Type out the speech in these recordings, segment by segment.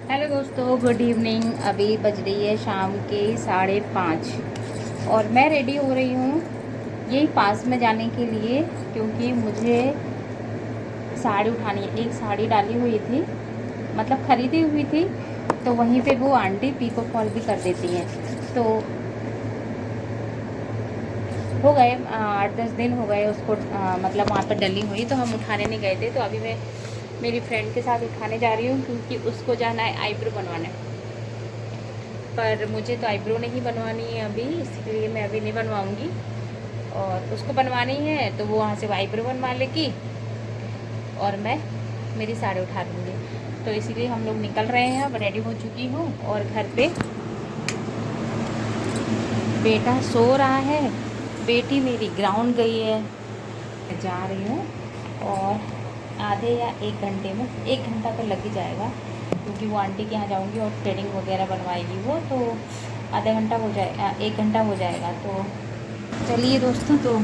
Hello दोस्तों, good evening. अभी बज रही है शाम के 5:30 और मैं रेडी हो रही हूँ यही पास में जाने के लिए, क्योंकि मुझे साड़ी उठानी है। एक साड़ी डाली हुई थी, मतलब ख़रीदी हुई थी, तो वहीं पे वो आंटी पीको फॉल भी कर देती हैं। तो हो गए 8-10 दिन हो गए उसको, मतलब वहाँ पर डली हुई, तो हम उठाने नहीं गए थे। तो अभी मैं मेरी फ्रेंड के साथ उठाने जा रही हूँ, क्योंकि उसको जाना है आईब्रो बनवाने। पर मुझे तो आईब्रो नहीं बनवानी है अभी, इसलिए मैं अभी नहीं बनवाऊँगी। और उसको बनवानी है तो वो वहाँ से आईब्रो बनवा लेगी और मैं मेरी साड़ी उठा लूँगी। तो इसीलिए हम लोग निकल रहे हैं। अब रेडी हो चुकी हूँ और घर पे बेटा सो रहा है, बेटी मेरी ग्राउंड गई है। मैं जा रही हूँ और आधे या 1 घंटे में, 1 घंटा तो लग ही जाएगा, क्योंकि वो आंटी के यहाँ जाऊँगी और थ्रेडिंग वगैरह बनवाएगी वो, तो आधा घंटा हो जाए, 1 घंटा हो जाएगा। तो चलिए दोस्तों, तो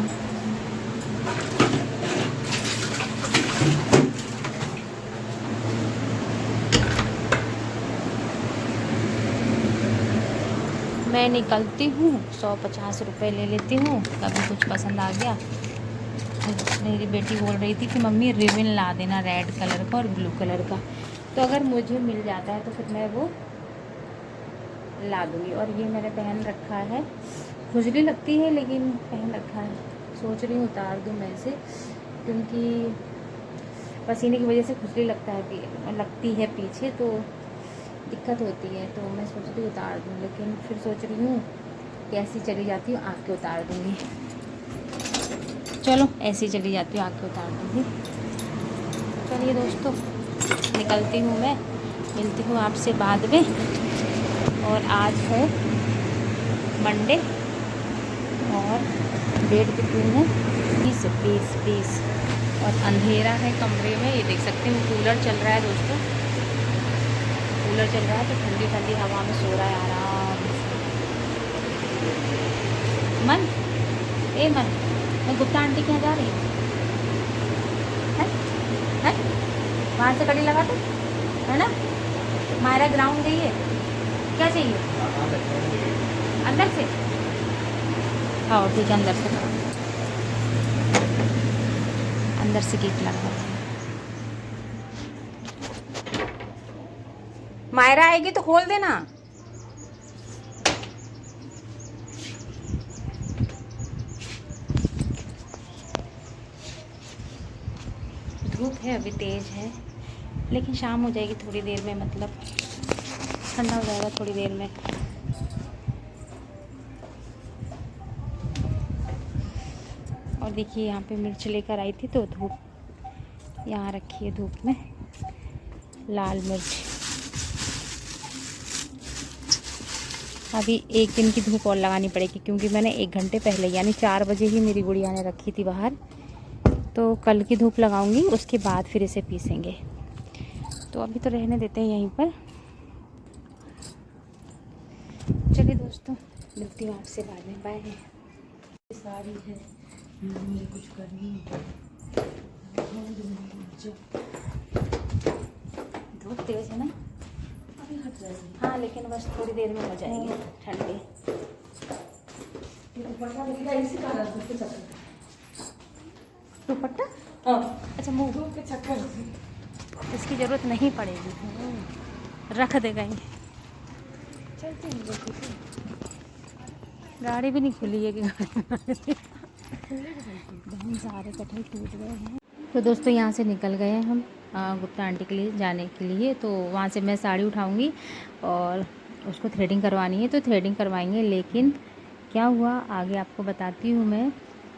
मैं निकलती हूँ। 150 रुपये ले लेती हूँ, कभी कुछ पसंद आ गया। मेरी बेटी बोल रही थी कि मम्मी रिबन ला देना, रेड कलर का और ब्लू कलर का। तो अगर मुझे मिल जाता है तो फिर मैं वो ला दूँगी। और ये मैंने पहन रखा है, खुजली लगती है लेकिन पहन रखा है। सोच रही हूँ उतार दूँ मैं इसे, क्योंकि पसीने की वजह से खुजली लगती है पीछे, तो दिक्कत होती है। तो मैं सोच रही हूँ उतार दूँ, लेकिन फिर सोच रही हूँ कि ऐसी चली जाती हूँ, आके उतार दूँगी। चलो ऐसी चली जाती हूँ, आके उतार दूँगी। चलिए दोस्तों, निकलती हूँ मैं, मिलती हूँ आपसे बाद में। और आज है मंडे और डेट कितनी है, 20 और अंधेरा है कमरे में। ये देख सकते हैं कूलर चल रहा है दोस्तों, कूलर चल रहा है, तो ठंडी ठंडी हवा में सो रहा है आराम से। मन मन, मैं गुप्ता आंटी के यहाँ जा रही हूँ, है वहाँ से कड़ी लगा दो, है ना। मायरा ग्राउंड गई है, क्या चाहिए अंदर से? हाँ ठीक है, अंदर से करो, अंदर से गेट लगा। मायरा आएगी तो खोल देना। धूप है अभी तेज़ है, लेकिन शाम हो जाएगी थोड़ी देर में, मतलब ठंडा हो जाएगा थोड़ी देर में। और देखिए यहाँ पे मिर्च लेकर आई थी, तो धूप यहाँ रखी है, धूप में लाल मिर्च। अभी 1 दिन की धूप और लगानी पड़ेगी, क्योंकि मैंने 1 घंटे पहले यानी 4 बजे ही मेरी गुड़िया ने रखी थी बाहर। तो कल की धूप लगाऊंगी, उसके बाद फिर इसे पीसेंगे। तो अभी तो रहने देते हैं यहीं पर। चलिए दोस्तों, मिलती हूँ आपसे बाद में, बाय। सारी है, मुझे कुछ करनी है। धूप तेज है ना, अभी हट जाएगी। हाँ, लेकिन बस थोड़ी देर में हो जाएगी ठंडी। दुपट्टा लगेगा इसी कारण धूप के चक्कर। दुपट्टा, हाँ अच्छा मुँह, धूप के चक्कर से इसकी ज़रूरत नहीं पड़ेगी, रख दे कहीं। चलते हैं देखो, गाड़ी भी नहीं खुली है कि गाड़ी बहुत सारे कटहल टूट गए हैं। तो दोस्तों यहाँ से निकल गए हैं हम गुप्ता आंटी के लिए जाने के लिए। तो वहाँ से मैं साड़ी उठाऊँगी और उसको थ्रेडिंग करवानी है, तो थ्रेडिंग करवाएंगे। लेकिन क्या हुआ आगे आपको बताती हूँ मैं,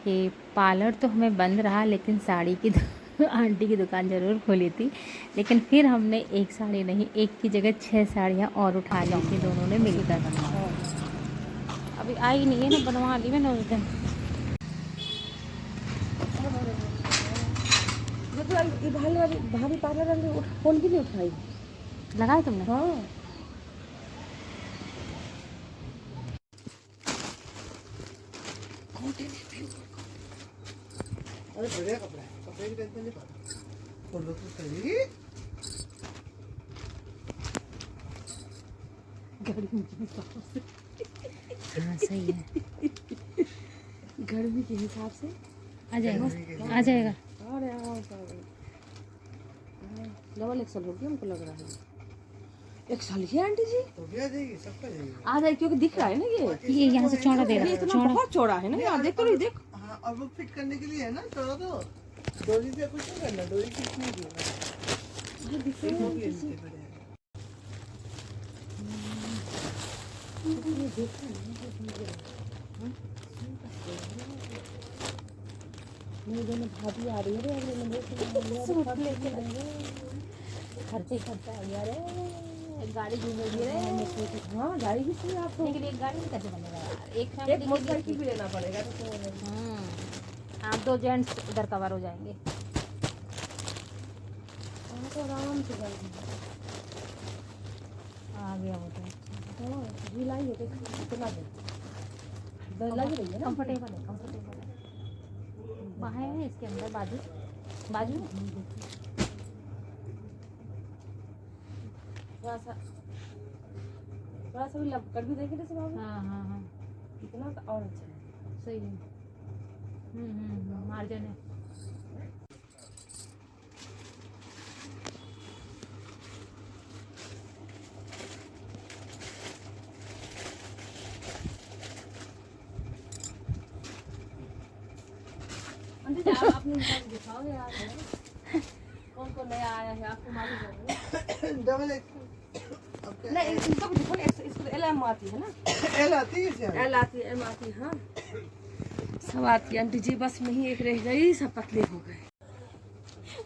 कि पार्लर तो हमें बंद रहा, लेकिन साड़ी की आंटी की दुकान ज़रूर खोली थी। लेकिन फिर हमने एक साड़ी नहीं, एक की जगह 6 साड़ियाँ और उठा ली थी दोनों ने मिलकर। अभी आई नहीं है ना, बनवा ली मैंने उस दिन। ये भाभी पार्लर वाली फोन भी नहीं उठाई। लगाया तुमने? हाँ अरे बढ़िया कपड़ा है, कपड़े की टेंशन नहीं पा रहा। गर्मी के हिसाब से। हाँ सही है, गर्मी के हिसाब से आ जाएगा आ जाएगा। अरे डबल एक्सल हो गया हमको लग रहा है। एक्सल ही आंटी जी तो भी आ जाएगी, सबका जाएगी। आ जाए, क्योंकि दिख रहा है ना ये यहाँ से चौड़ा दे रहा ये है, इतना चौड़ा। बहुत चौड़ा है ना यार, देख तो नहीं देख। हाँ, अब वो फिट करने के लिए है ना थोड़ा, तो डोरी से कुछ नहीं करना, डोरी किस नहीं देना। ये दिख एक रहा हो है गया किसी- नीचे पड़ेगा। ये देख रहा है ना, ये दिख रहा है। मेरे दोनों भाभी आ रही है रे, अगले नंबर सूट लेके खर्चे खर्चा आ गया रे, गाड़ी घूमेगी रे। हाँ गाड़ी भी चाहिए आपको, लेकिन एक गाड़ी में कैसे बनेगा यार, एक एक मोटरसाइकिल भी लेना पड़ेगा तो। आप 2 जेंट्स उधर कवर हो जाएंगे। हाँ तो आराम से गाड़ी आ गया वो तो, हाँ ढीलाई है, देख कितना डर लग रही है ना। कंफर्टेबल है, कंफर्टेबल है। बाहें है इसके अंदर, बाजू बाजू थोड़ा सा भी कर भी देखे जैसे बाबू, हाँ हाँ हाँ कितना तो और अच्छा है। सही है। मार्जिन है। आंटी जी आप अपने हिसाब से दिखाओ यार, कौन कौन नया आया है आपको मालूम है? Double axle. अब क्या नहीं इनको भी दिखाओ, इसको तो एल एम आती है ना, एल आती है क्या? एल आती है, एम आती है, हाँ सब आती है आंटी जी, बस में ही एक रह गई, सब पतले हो गए।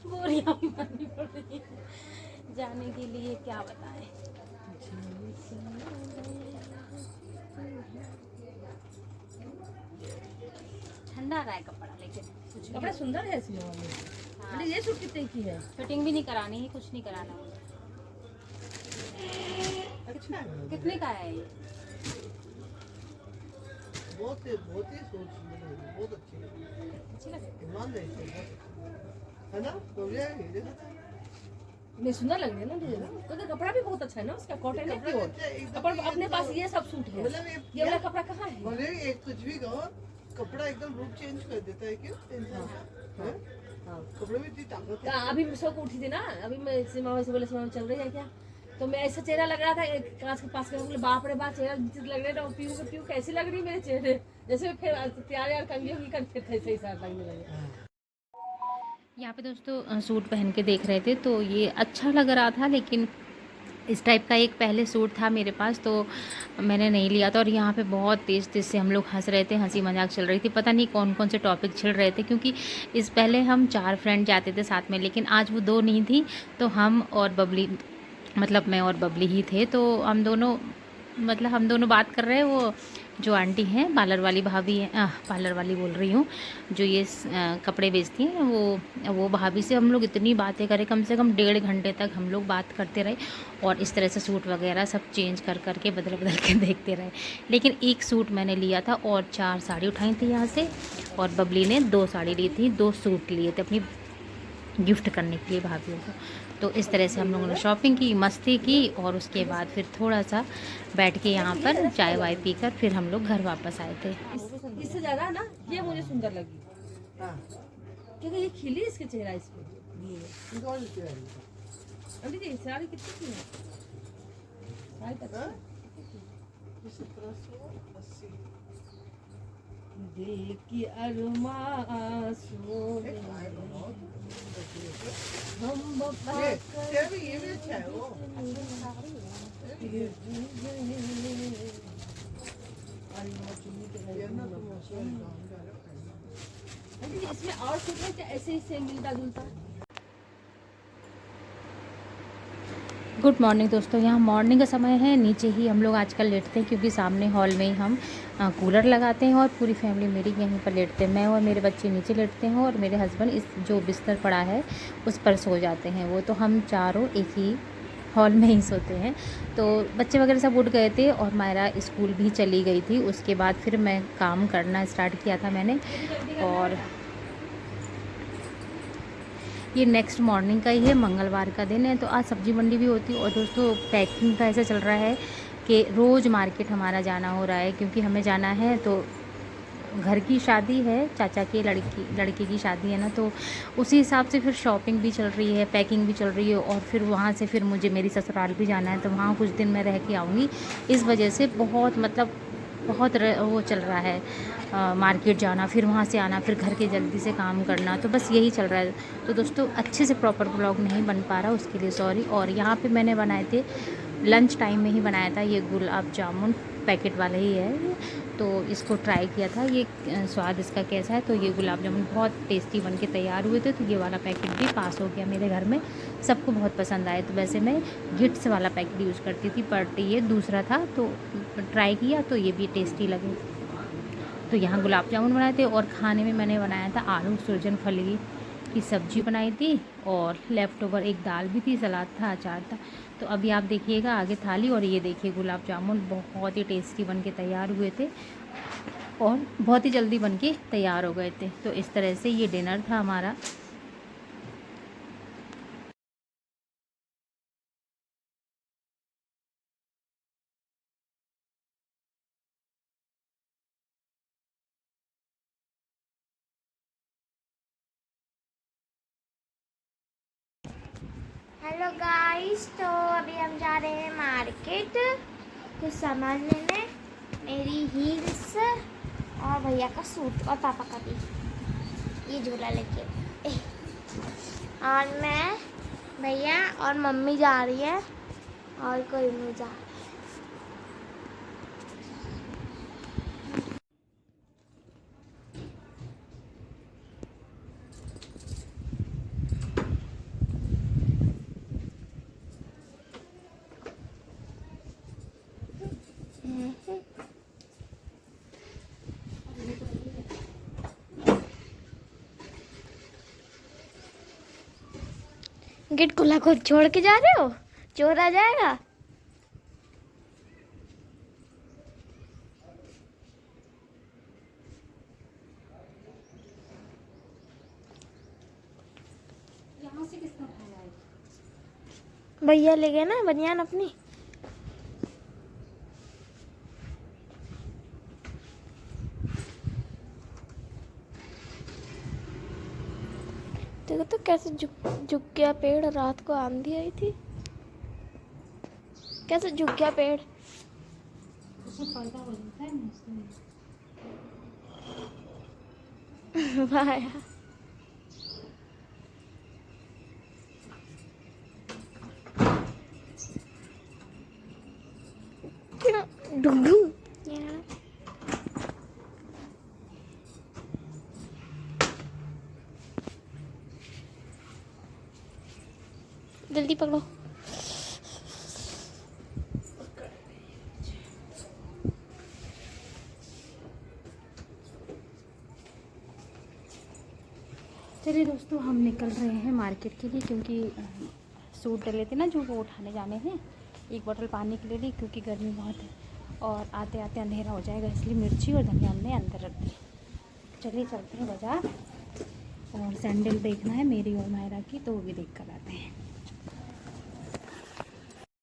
बोरियां भी बननी पड़ रही है जाने के लिए, क्या बताएं। ठंडा रहा है कपड़ा, लेकिन कुछ कपड़ा सुंदर है इसमें वाले। हाँ। आंटी ये सूट कितने की है? फिटिंग भी नहीं करानी है, कुछ नहीं कराना मुझे। अच्छा है। कितने का है ये? बहुत ही सोच सुंदर है, बहुत अच्छी है। अच्छी लगे। ईमानदारी से बहुत अच्छी है ना? तो भी आएगी, देखो। नहीं सुंदर लग रही है ना मुझे ना, क्योंकि कपड़ा भी बहुत अच्छा है ना उसका, कॉटन है कपड़ा प्योर। अच्छा है, एकदम अपन अपने पास ये सब सूट है, मतलब ये वाला कपड़ा कहाँ है? भले ही एक कुछ भी कहो, कपड़ा एकदम रूप चेंज कर देता है क्यों इंसान का? हाँ? हाँ कपड़े में इतनी ताकत है। अभी सो को उठी थी ना, अभी मैं सीमा से बोले सीमा चल रही है क्या, तो मैं ऐसा चेहरा लग रहा था एक कांच के पास में, बोले बाप रे बाप चेहरा लग रहा है, पीयू कैसी लग रही मेरे चेहरे, जैसे फिर तैयार यार कंगी होगी कर फिर ऐसे ही साथ लगने लगे। यहाँ पे दोस्तों सूट पहन के देख रहे थे, तो ये अच्छा लग रहा था, लेकिन इस टाइप का एक पहले सूट था मेरे पास, तो मैंने नहीं लिया था। और यहाँ पे बहुत तेज़ तेज़ से हम लोग हंस रहे थे, हंसी मजाक चल रही थी, पता नहीं कौन कौन से टॉपिक छिड़ रहे थे, क्योंकि इस पहले हम 4 फ्रेंड जाते थे साथ में, लेकिन आज वो 2 नहीं थी, तो हम और बबली, मतलब मैं और बबली ही थे। तो हम दोनों बात कर रहे हैं। वो जो आंटी हैं, पार्लर वाली भाभी हैं, पार्लर वाली बोल रही हूँ, जो ये कपड़े बेचती हैं, वो भाभी से हम लोग इतनी बातें करें, कम से कम 1.5 घंटे तक हम लोग बात करते रहे, और इस तरह से सूट वगैरह सब चेंज कर के बदल के देखते रहे। लेकिन एक सूट मैंने लिया था और 4 साड़ी उठाई थी यहाँ से, और बबली ने 2 साड़ी ली थी, 2 सूट लिए थे अपनी गिफ्ट करने के लिए भाभीयों को। तो इस तरह से हम लोगों ने शॉपिंग की, मस्ती की, और उसके बाद फिर थोड़ा सा बैठ के यहाँ पर चाय वाय पीकर फिर हम लोग घर वापस आए थे। इससे ज्यादा ना ये मुझे सुंदर लगी, हाँ, क्योंकि ये खिली इसके चेहरा इस पे। ये कौन लेके आई? अभी जी साड़ी कितनी की है? साड़ी तो हाँ? अच्छी ये 1780। देख की अरमासों एक आए बहुत हम बपा ये भी अच्छा है वो। ये ना तुम उसमें गाउन डालो, पहनो। इसमें और सूट है क्या ऐसे ही सेम मिलता जुलता? गुड मॉर्निंग दोस्तों, यहाँ मॉर्निंग का समय है। नीचे ही हम लोग आजकल लेटते हैं, क्योंकि सामने हॉल में ही हम कूलर लगाते हैं, और पूरी फैमिली मेरी यहीं पर लेटते हैं। मैं और मेरे बच्चे नीचे लेटते हैं, और मेरे हस्बैंड इस जो बिस्तर पड़ा है उस पर सो जाते हैं। वो तो हम चारों एक ही हॉल में ही सोते हैं। तो बच्चे वगैरह सब उठ गए थे, और मायरा स्कूल भी चली गई थी। उसके बाद फिर मैं काम करना स्टार्ट किया था मैंने, और ये नेक्स्ट मॉर्निंग का ही है, मंगलवार का दिन है। तो आज सब्जी मंडी भी होती है, और दोस्तों पैकिंग का ऐसा चल रहा है कि रोज़ मार्केट हमारा जाना हो रहा है, क्योंकि हमें जाना है तो घर की शादी है, चाचा के लड़के की शादी है ना, तो उसी हिसाब से फिर शॉपिंग भी चल रही है, पैकिंग भी चल रही है, और फिर वहाँ से फिर मुझे मेरी ससुराल भी जाना है, तो वहाँ कुछ दिन मैं रह के आऊँगी। इस वजह से बहुत मतलब बहुत वो चल रहा है, मार्केट जाना, फिर वहाँ से आना, फिर घर के जल्दी से काम करना, तो बस यही चल रहा है। तो दोस्तों अच्छे से प्रॉपर ब्लॉग नहीं बन पा रहा, उसके लिए सॉरी। और यहाँ पे मैंने बनाए थे लंच टाइम में ही बनाया था, ये गुलाब जामुन पैकेट वाला ही है, तो इसको ट्राई किया था, ये स्वाद इसका कैसा है। तो ये गुलाब जामुन बहुत टेस्टी बन के तैयार हुए थे, तो ये वाला पैकेट भी पास हो गया मेरे घर में, सबको बहुत पसंद आया। तो वैसे मैं गिट्स वाला पैकेट यूज़ करती थी, बट ये दूसरा था तो ट्राई किया, तो ये भी टेस्टी लगे। तो यहाँ गुलाब जामुन बनाए थे, और खाने में मैंने बनाया था आलू सूरजमुखी की सब्ज़ी बनाई थी, और लेफ़्ट ओवर एक दाल भी थी, सलाद था, अचार था। तो अभी आप देखिएगा आगे थाली, और ये देखिए गुलाब जामुन बहुत ही टेस्टी बन के तैयार हुए थे, और बहुत ही जल्दी बन के तैयार हो गए थे। तो इस तरह से ये डिनर था हमारा। हेलो गाइस, तो अभी हम जा रहे हैं मार्केट कुछ सामान लेने। मेरी हील्स और भैया का सूट और पापा का भी ये झोला लेके, और मैं, भैया और मम्मी जा रही है, और कोई नहीं जा रहा। गेट खुला को छोड़ के जा रहे हो, चोर आ जाएगा। यहाँ से किसने उठाया है? भैया ले गए ना बनियान अपनी। देखो तो कैसे झुक गया पेड़, रात को आंधी आई थी, कैसे झुक गया पेड़। उसमें पर्दा हो जाता है ना, इसलिए। भाया डुगडू जल्दी पकड़ो। चलिए दोस्तों, हम निकल रहे हैं मार्केट के लिए, क्योंकि सूट डले थे ना जो वो उठाने जाने हैं। एक बोतल पानी के लिए ली, क्योंकि गर्मी बहुत है, और आते आते अंधेरा हो जाएगा, इसलिए मिर्ची और धनिया हमने अंदर रख दी। चलिए चलते हैं बाज़ार, और सैंडल देखना है मेरी और मायरा की, तो वो भी देख कर आते हैं।